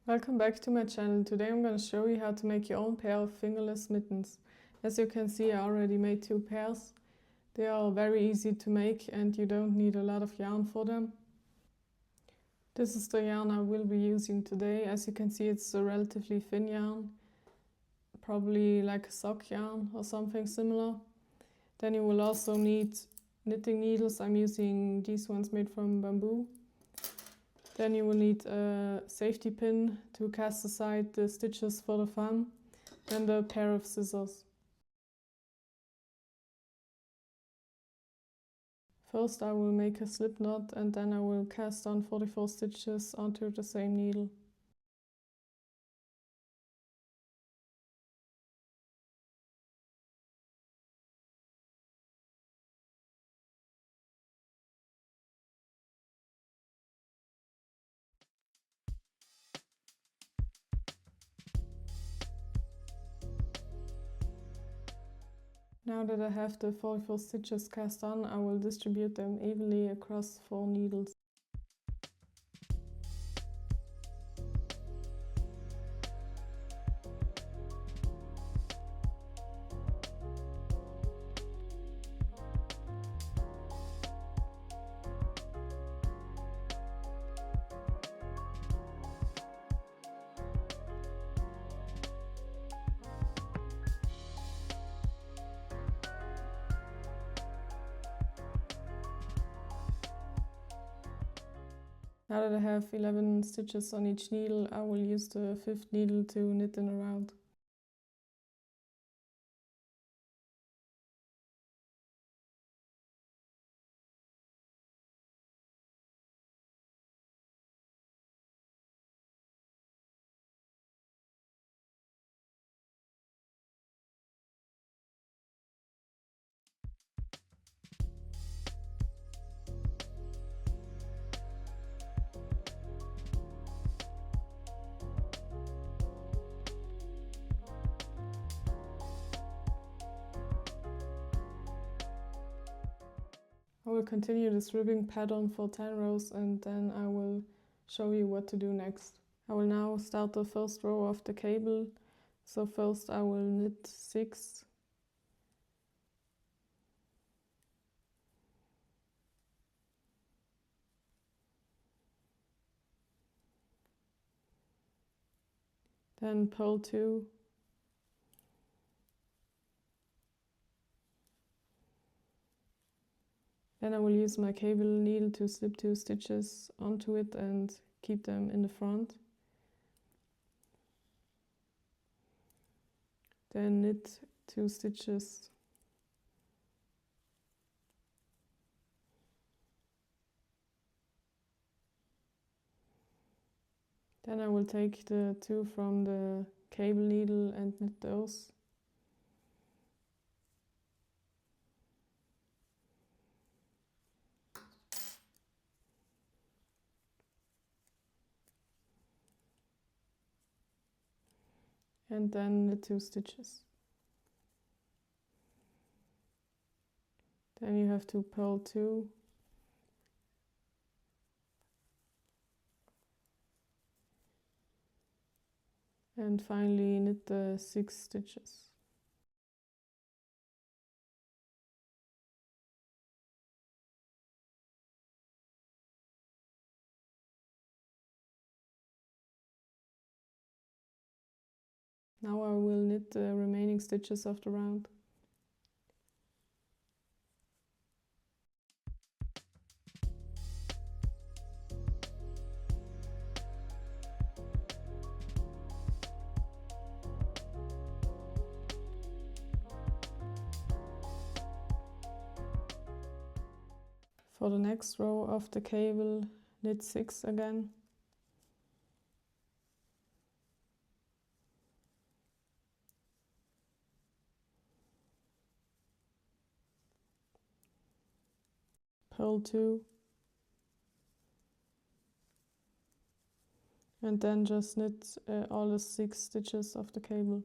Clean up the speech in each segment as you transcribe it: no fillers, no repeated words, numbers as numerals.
Welcome back to my channel. Today I'm going to show you how to make your own pair of fingerless mittens. As you can see, I already made 2 pairs. They are very easy to make and you don't need a lot of yarn for them. This is the yarn I will be using today. As you can see, it's a relatively thin yarn, probably like a sock yarn or something similar. Then you will also need knitting needles. I'm using these ones made from bamboo. Then you will need a safety pin to cast aside the stitches for the thumb and a pair of scissors. First I will make a slip knot and then I will cast on 44 stitches onto the same needle. Now that I have the 44 stitches cast on, I will distribute them evenly across 4 needles. Now that I have 11 stitches on each needle, I will use the 5th needle to knit in around. I will continue this ribbing pattern for 10 rows and then I will show you what to do next. I will now start the first row of the cable. So first I will knit 6. Then purl 2. Then I will use my cable needle to slip 2 stitches onto it and keep them in the front. Then knit 2 stitches. Then I will take the 2 from the cable needle and knit those. And then knit 2 stitches. Then you have to purl 2. And finally knit the 6 stitches. Now I will knit the remaining stitches of the round. For the next row of the cable, knit 6 again. Purl 2. And then just knit all the 6 stitches of the cable.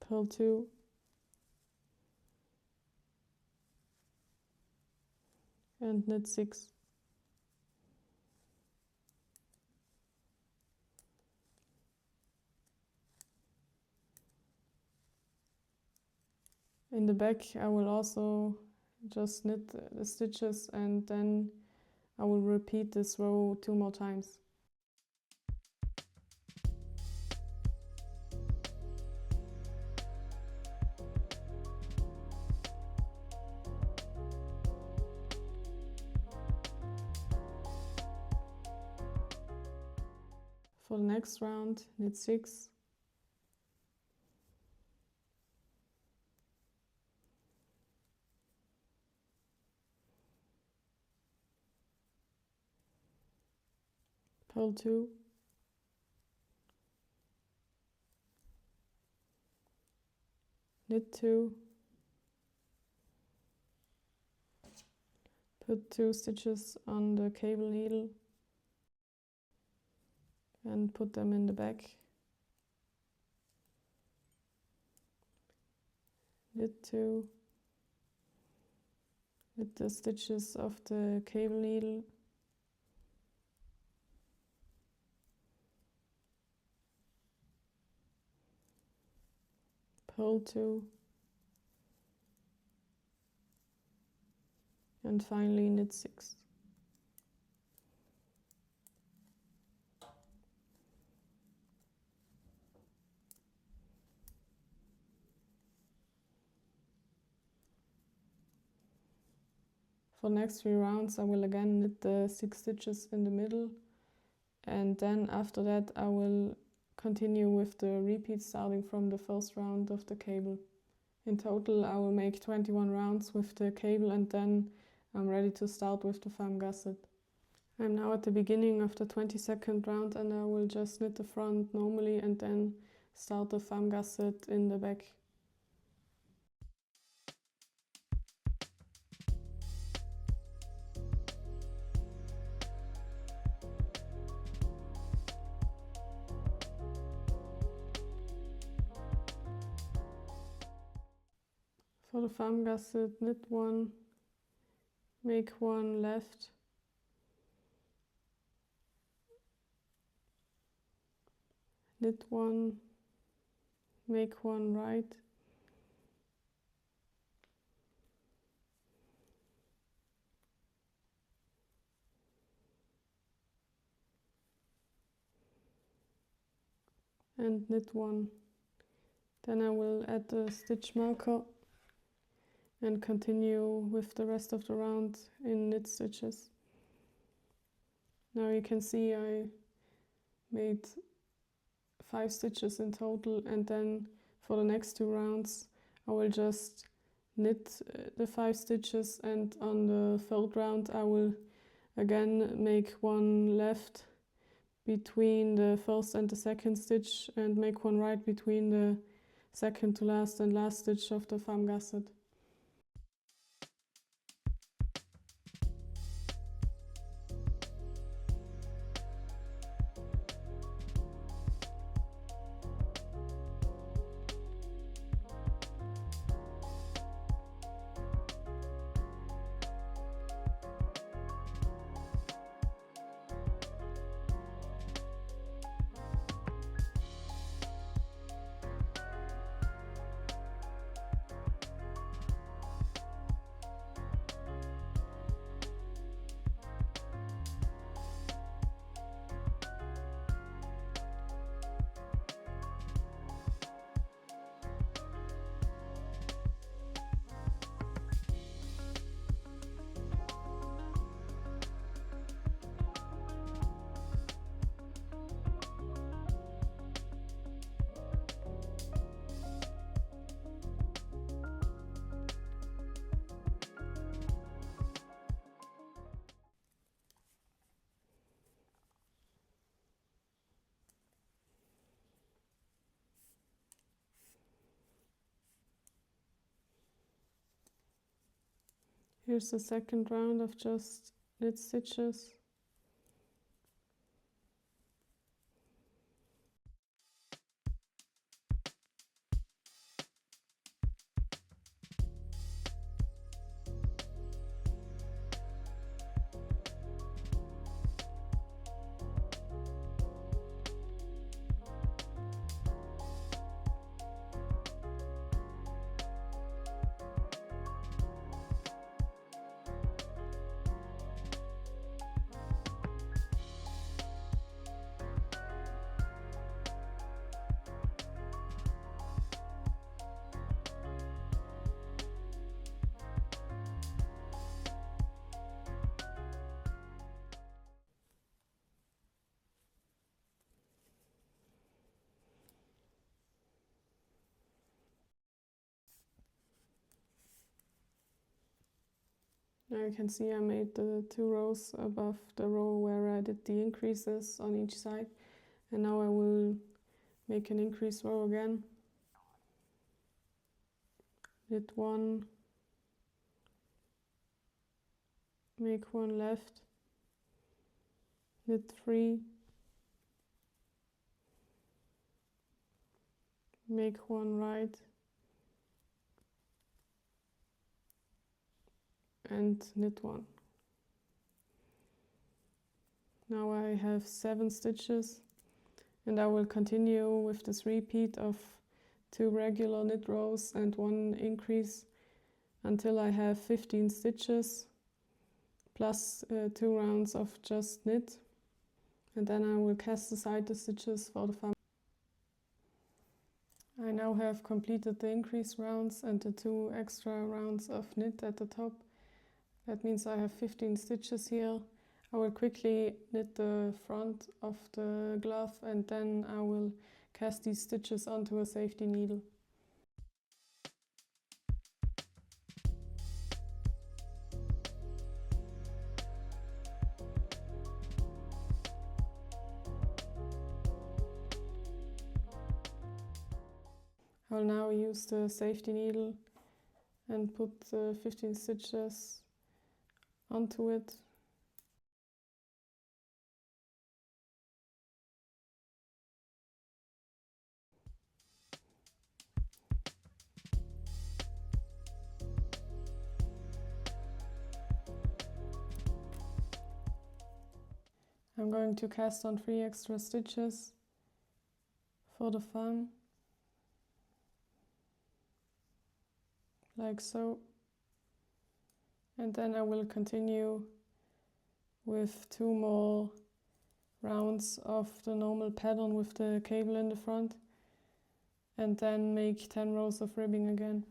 Purl 2. and knit 6. In the back I will also just knit the stitches, and then I will repeat this row 2 more times. For the next round, knit 6, purl 2, knit 2, put 2 stitches on the cable needle and put them in the back, knit 2, knit the stitches of the cable needle, purl 2, and finally knit 6. For the next 3 rounds I will again knit the 6 stitches in the middle, and then after that I will continue with the repeat starting from the first round of the cable. In total I will make 21 rounds with the cable, and then I'm ready to start with the femme gusset. I'm now at the beginning of the 22nd round, and I will just knit the front normally and then start the femme gusset in the back. For the femme gusset, knit 1, make 1 left, knit 1, make 1 right, and knit 1. Then I will add the stitch marker and continue with the rest of the round in knit stitches. Now you can see I made 5 stitches in total, and then for the next 2 rounds I will just knit the 5 stitches, and on the 3rd round I will again make 1 left between the 1st and the 2nd stitch, and make 1 right between the 2nd to last and last stitch of the femme gusset. Here's the 2nd round of just knit stitches. Now you can see I made the 2 rows above the row where I did the increases on each side, and now I will make an increase row again. Knit 1, make 1 left, knit 3, make 1 right, and knit 1. Now I have 7 stitches, and I will continue with this repeat of 2 regular knit rows and 1 increase until I have 15 stitches plus 2 rounds of just knit, and then I will cast aside the stitches for the thumb. I now have completed the increase rounds and the 2 extra rounds of knit at the top. That means I have 15 stitches here. I will quickly knit the front of the glove, and then I will cast these stitches onto a safety needle. I will now use the safety needle and put the 15 stitches onto it. I'm going to cast on 3 extra stitches for the thumb, like so, and then I will continue with 2 more rounds of the normal pattern with the cable in the front, and then make 10 rows of ribbing again.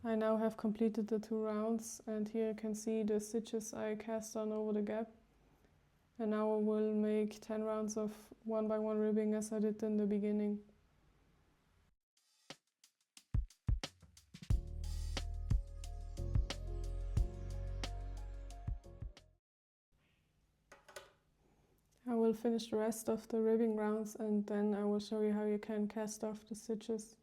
I now have completed the 2 rounds, and here you can see the stitches I cast on over the gap. And now I will make 10 rounds of 1 by 1 ribbing as I did in the beginning. I will finish the rest of the ribbing rounds, and then I will show you how you can cast off the stitches.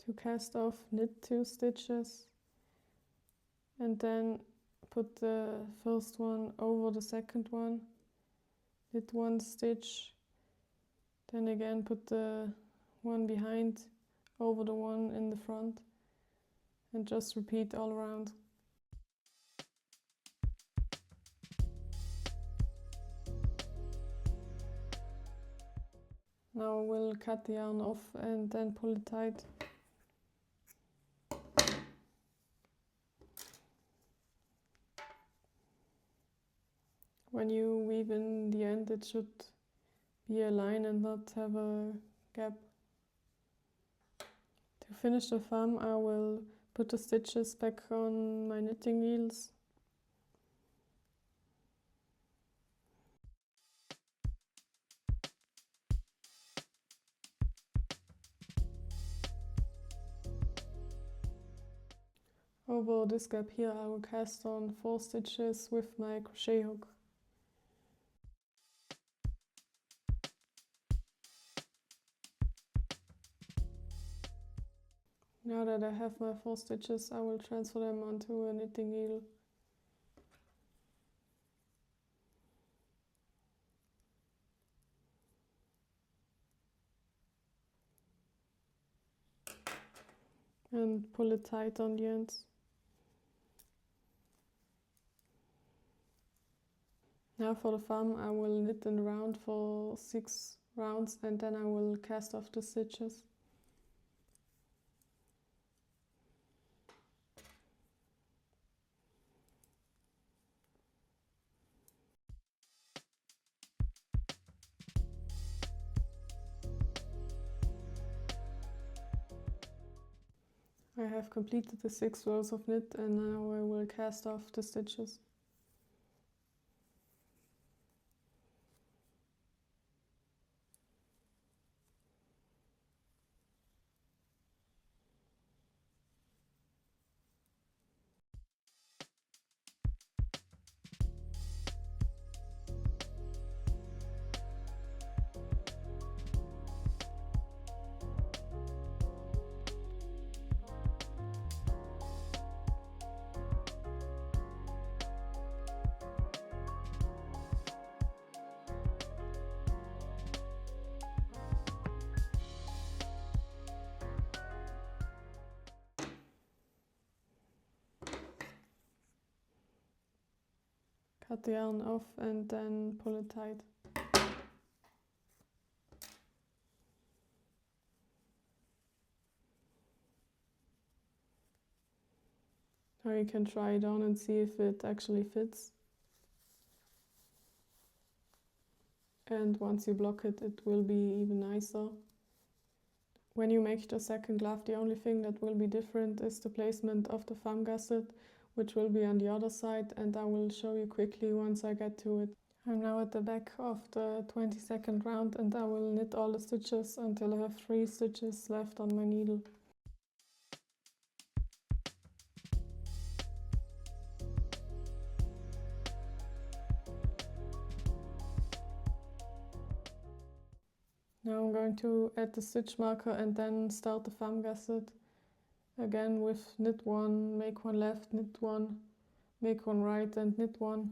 To cast off, knit 2 stitches and then put the first one over the second one, knit 1 stitch, then again put the one behind over the one in the front, and just repeat all around. Now we'll cut the yarn off and then pull it tight. When you weave in the end, it should be a line and not have a gap. To finish the thumb, I will Put the stitches back on my knitting needles. Over this gap here I will cast on 4 stitches with my crochet hook. Now that I have my 4 stitches, I will transfer them onto a knitting needle. And pull it tight on the ends. Now for the thumb I will knit in round for 6 rounds and then I will cast off the stitches. I have completed the 6 rows of knit and now I will cast off the stitches. Cut the yarn off and then pull it tight. Now you can try it on and see if it actually fits. And once you block it, it will be even nicer. When you make the second glove, the only thing that will be different is the placement of the thumb gusset, which will be on the other side, and I will show you quickly once I get to it. I'm now at the back of the 22nd round and I will knit all the stitches until I have 3 stitches left on my needle. Now I'm going to add the stitch marker and then start the thumb gusset. Again with knit 1, make 1 left, knit 1, make 1 right and knit 1.